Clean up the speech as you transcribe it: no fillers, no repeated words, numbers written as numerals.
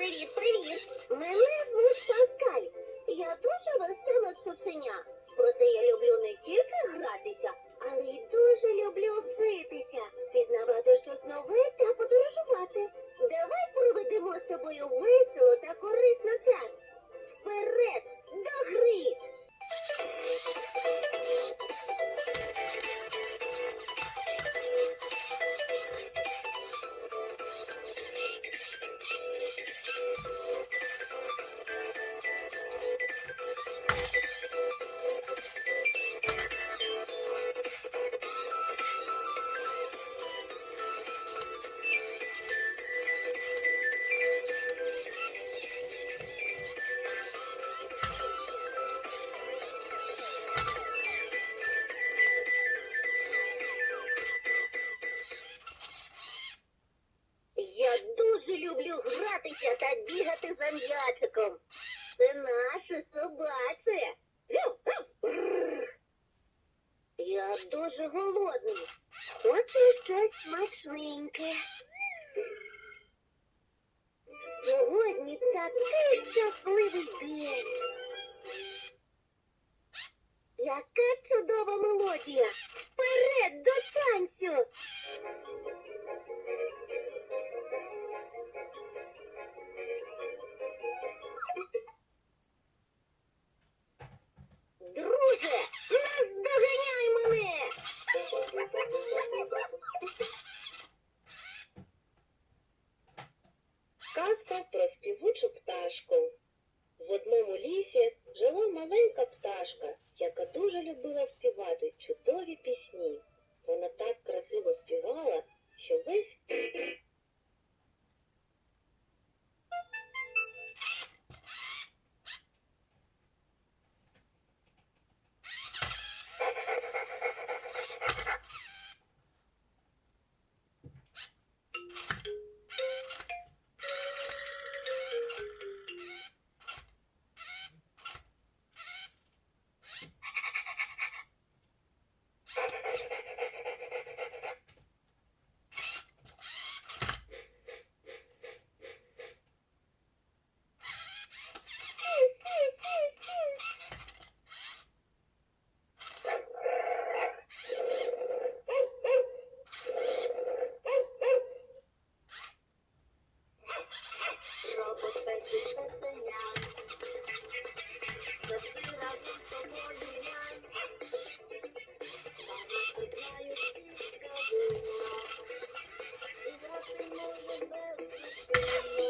Привіт! Мене звуть Паскаль. Я дуже весела цуценя. Проте я люблю не тільки гратися, але й дуже люблю вчитися, пізнавати щось нове та подорожувати. Давай проведемо з тобою весело та корисно час. Вперед, до гри! Я дуже люблю гратися та бігати за м'ячиком. Це наше собаче. Я дуже голодний. Хочу щось смачненьке. Сьогодні такий щасливий день. Яка чудова мелодія. Вперед до танцю. Друже, наздоганяй мене! Казка про співучу пташку. В одному лісі жила маленька пташка, яка дуже любила співати чудові пісні. Вона так красиво співала, що весь Робот Песик песеня, запила він собою нянь. Розповідаю цікаву, і грати може безліч.